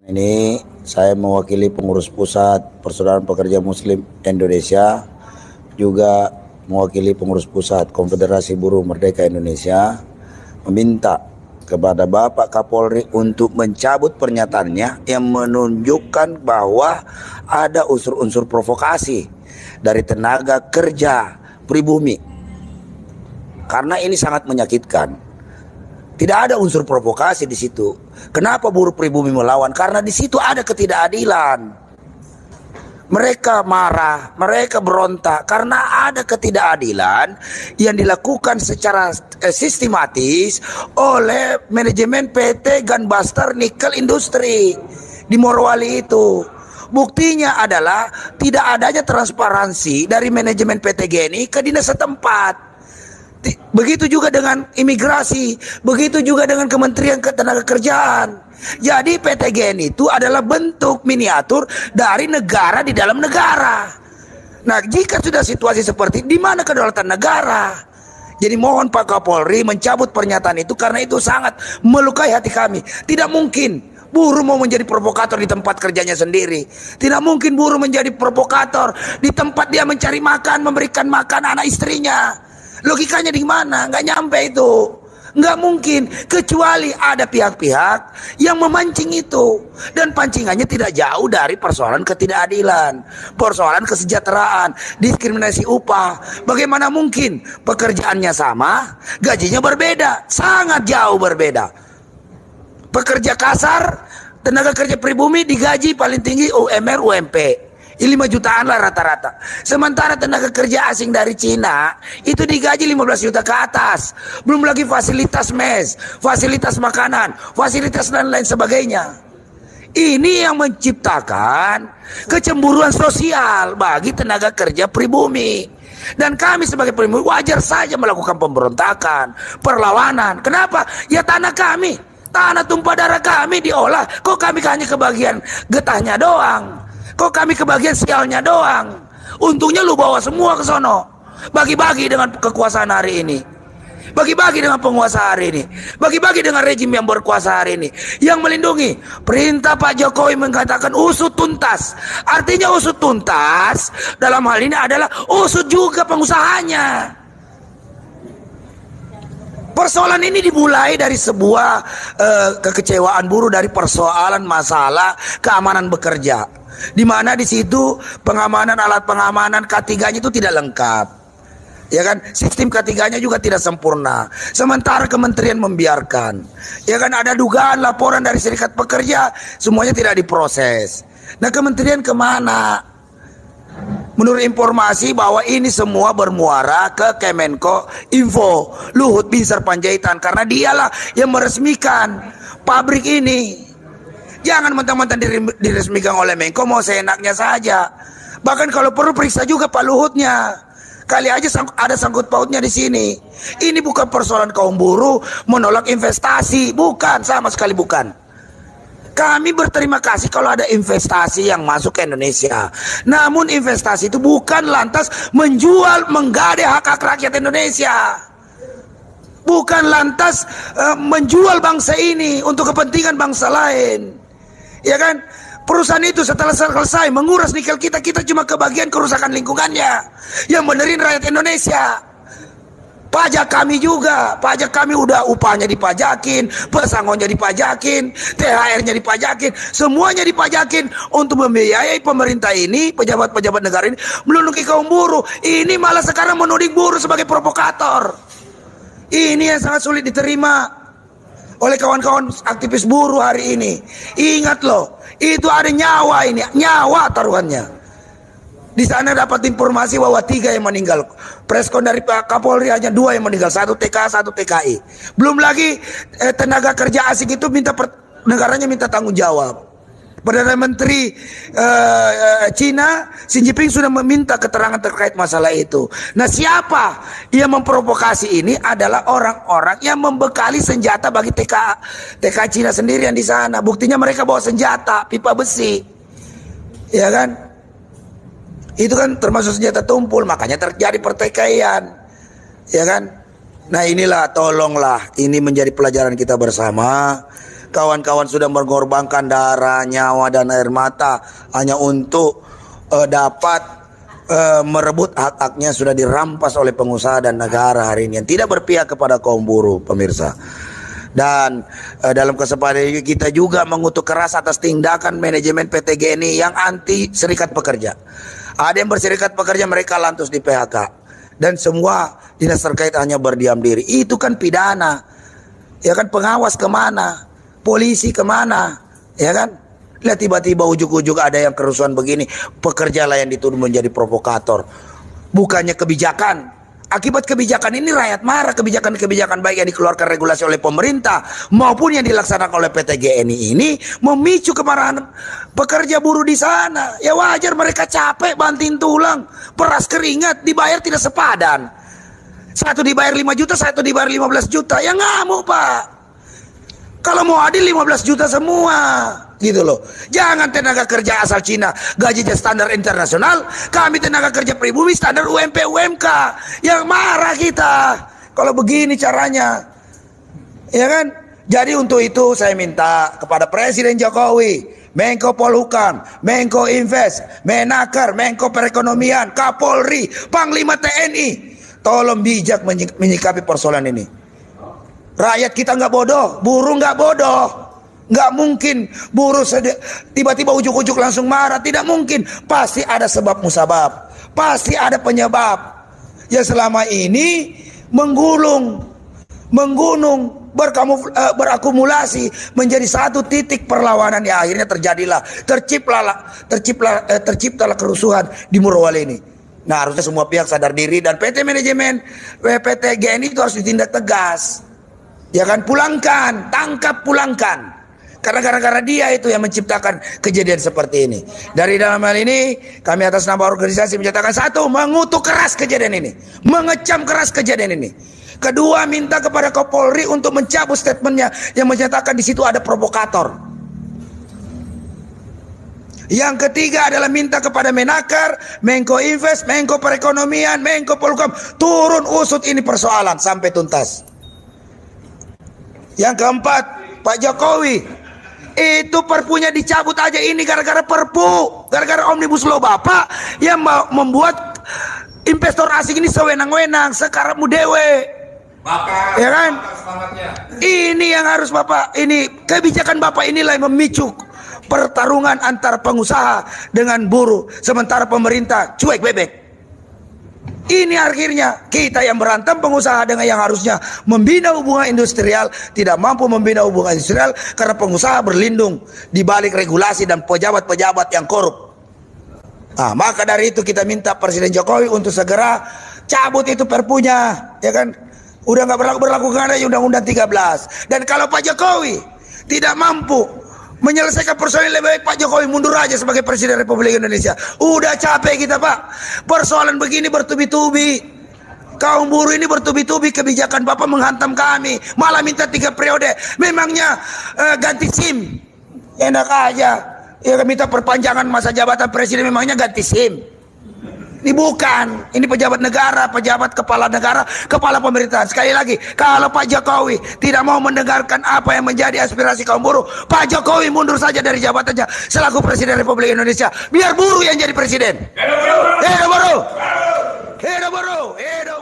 Ini saya mewakili pengurus pusat Persaudaraan Pekerja Muslim Indonesia, juga mewakili pengurus pusat Konfederasi Buruh Merdeka Indonesia, meminta kepada Bapak Kapolri untuk mencabut pernyataannya yang menunjukkan bahwa ada unsur-unsur provokasi dari tenaga kerja pribumi. Karena ini sangat menyakitkan. Tidak ada unsur provokasi di situ. Kenapa buruh pribumi melawan? Karena di situ ada ketidakadilan. Mereka marah, mereka berontak karena ada ketidakadilan yang dilakukan secara sistematis oleh manajemen PT Gunbuster Nickel Industri di Morowali itu. Buktinya adalah tidak adanya transparansi dari manajemen PT GNI ke dinas setempat. Begitu juga dengan imigrasi, begitu juga dengan Kementerian Ketenagakerjaan. Jadi PT GNI itu adalah bentuk miniatur dari negara di dalam negara. Nah, jika sudah situasi seperti di mana kedaulatan negara? Jadi mohon Pak Kapolri mencabut pernyataan itu karena itu sangat melukai hati kami. Tidak mungkin buruh mau menjadi provokator di tempat kerjanya sendiri. Tidak mungkin buruh menjadi provokator di tempat dia mencari makan, memberikan makan anak istrinya. Logikanya di mana? Nggak nyampe itu. Nggak mungkin, kecuali ada pihak-pihak yang memancing itu. Dan pancingannya tidak jauh dari persoalan ketidakadilan, persoalan kesejahteraan, diskriminasi upah. Bagaimana mungkin pekerjaannya sama, gajinya berbeda? Sangat jauh berbeda. Pekerja kasar, tenaga kerja pribumi digaji paling tinggi UMR UMP 5 jutaan lah rata-rata. Sementara tenaga kerja asing dari Cina itu digaji 15 juta ke atas. Belum lagi fasilitas mes, fasilitas makanan, fasilitas dan lain sebagainya. Ini yang menciptakan kecemburuan sosial bagi tenaga kerja pribumi. Dan kami sebagai pribumi wajar saja melakukan pemberontakan, perlawanan. Kenapa? Ya tanah kami, tanah tumpah darah kami diolah. Kok kami hanya kebagian getahnya doang? Kok kami kebagian sialnya doang? Untungnya lu bawa semua ke sono. Bagi-bagi dengan kekuasaan hari ini. Bagi-bagi dengan penguasa hari ini. Bagi-bagi dengan rejim yang berkuasa hari ini. Yang melindungi. Perintah Pak Jokowi mengatakan usut tuntas. Artinya usut tuntas dalam hal ini adalah usut juga pengusahanya. Persoalan ini dimulai dari sebuah kekecewaan buruh dari persoalan masalah keamanan bekerja. Di mana di situ pengamanan, alat pengamanan K3-nya itu tidak lengkap. Ya kan, sistem K3-nya juga tidak sempurna. Sementara kementerian membiarkan. Ya kan, ada dugaan laporan dari serikat pekerja, semuanya tidak diproses. Nah, kementerian kemana? Menurut informasi bahwa ini semua bermuara ke Kemenko Info Luhut Binsar Panjaitan, karena dialah yang meresmikan pabrik ini. Jangan mentang-mentang diresmikan oleh Menko mau seenaknya saja. Bahkan kalau perlu periksa juga Pak Luhutnya. Kali aja ada sangkut pautnya di sini. Ini bukan persoalan kaum buruh menolak investasi, bukan, sama sekali bukan. Kami berterima kasih kalau ada investasi yang masuk ke Indonesia. Namun investasi itu bukan lantas menjual, menggadai hak-hak rakyat Indonesia. Bukan lantas menjual bangsa ini untuk kepentingan bangsa lain. Ya kan, perusahaan itu setelah selesai menguras nikel kita cuma kebagian kerusakan lingkungannya. Yang benerin rakyat Indonesia. Pajak kami juga, pajak kami udah upahnya dipajakin, pesangonnya dipajakin, THR-nya dipajakin, semuanya dipajakin untuk membiayai pemerintah ini, pejabat-pejabat negara ini melindungi kaum buruh. Ini malah sekarang menuding buruh sebagai provokator. Ini yang sangat sulit diterima oleh kawan-kawan aktivis buruh hari ini. Ingat loh, itu ada nyawa ini, nyawa taruhannya. Di sana dapat informasi bahwa 3 yang meninggal. Preskon dari Pak Kapolri hanya 2 yang meninggal, 1 TKA, 1 TKI. Belum lagi tenaga kerja asing itu negaranya minta tanggung jawab. Perdana Menteri Cina Xi Jinping sudah meminta keterangan terkait masalah itu. Nah, siapa yang memprovokasi ini adalah orang-orang yang membekali senjata bagi TK Cina sendiri yang di sana. Buktinya mereka bawa senjata, pipa besi. Ya kan? Itu kan termasuk senjata tumpul, makanya terjadi pertikaian. Ya kan? Nah, inilah, tolonglah ini menjadi pelajaran kita bersama. Kawan-kawan sudah mengorbankan darah, nyawa, dan air mata hanya untuk dapat merebut hak-haknya, sudah dirampas oleh pengusaha dan negara hari ini yang tidak berpihak kepada kaum buruh, pemirsa. Dan dalam kesempatan ini kita juga mengutuk keras atas tindakan manajemen PT GNI yang anti serikat pekerja. Ada yang berserikat pekerja, mereka lantas di PHK. Dan semua dinas terkait hanya berdiam diri. Itu kan pidana. Ya kan, pengawas kemana? Polisi kemana? Ya kan? Lihat tiba-tiba ujuk-ujuk ada yang kerusuhan begini. Pekerjalah yang dituduh menjadi provokator. Bukannya kebijakan. Akibat kebijakan ini rakyat marah. Kebijakan-kebijakan baik yang dikeluarkan regulasi oleh pemerintah maupun yang dilaksanakan oleh PT GNI ini memicu kemarahan pekerja buruh di sana. Ya wajar mereka capek, banting tulang, peras keringat, dibayar tidak sepadan. Satu dibayar 5 juta, satu dibayar 15 juta. Ya ngamuk, Pak. Kalau mau adil 15 juta semua, gitu loh. Jangan tenaga kerja asal Cina gajinya standar internasional, kami tenaga kerja pribumi standar UMP UMK. Yang marah kita kalau begini caranya, ya kan? Jadi untuk itu saya minta kepada Presiden Jokowi, Menko Polhukam, Menko Invest, Menaker, Menko Perekonomian, Kapolri, Panglima TNI, tolong bijak menyikapi persoalan ini. Rakyat kita nggak bodoh, buruh nggak bodoh, nggak mungkin buruh tiba-tiba ujuk-ujuk langsung marah, tidak mungkin. Pasti ada sebab musabab, pasti ada penyebab yang selama ini menggunung, berakumulasi menjadi satu titik perlawanan. Ya akhirnya terciptalah kerusuhan di Morowali ini. Nah harusnya semua pihak sadar diri dan PT manajemen PT GNI itu harus ditindak tegas. Ya kan, pulangkan, tangkap, pulangkan. Karena gara-gara dia itu yang menciptakan kejadian seperti ini. Dari dalam hal ini kami atas nama organisasi menyatakan, satu, mengutuk keras kejadian ini, mengecam keras kejadian ini. Kedua, minta kepada Kapolri untuk mencabut statementnya yang menyatakan di situ ada provokator. Yang ketiga adalah minta kepada Menaker, Menko Invest, Menko Perekonomian, Menko Polhukam turun usut ini persoalan sampai tuntas. Yang keempat, Pak Jokowi, itu perpunya dicabut aja, ini gara-gara perpu, gara-gara Omnibus Law Bapak yang membuat investor asing ini sewenang-wenang, sekarang dewe. Bapak, ya kan? Ini yang harus Bapak, ini kebijakan Bapak inilah yang memicu pertarungan antara pengusaha dengan buruh, sementara pemerintah cuek bebek. Ini akhirnya kita yang berantem, pengusaha dengan yang harusnya membina hubungan industrial tidak mampu membina hubungan industrial karena pengusaha berlindung di balik regulasi dan pejabat-pejabat yang korup. Nah, maka dari itu kita minta Presiden Jokowi untuk segera cabut itu perpunya, ya kan? Udah nggak berlaku karena Undang-Undang 13. Dan kalau Pak Jokowi tidak mampu menyelesaikan persoalan lebih baik, Pak Jokowi mundur aja sebagai Presiden Republik Indonesia. Udah capek kita, Pak. Persoalan begini bertubi-tubi. Kaum buruh ini bertubi-tubi, kebijakan Bapak menghantam kami. Malah minta 3 periode. Memangnya ganti SIM? Enak aja. Ya minta perpanjangan masa jabatan presiden, memangnya ganti SIM? Ini bukan, ini pejabat negara, pejabat kepala negara, kepala pemerintahan. Sekali lagi, kalau Pak Jokowi tidak mau mendengarkan apa yang menjadi aspirasi kaum buruh, Pak Jokowi mundur saja dari jabatannya selaku Presiden Republik Indonesia. Biar buruh yang jadi presiden. Hidup buruh! Hidup buruh! Hidup buruh! Hidup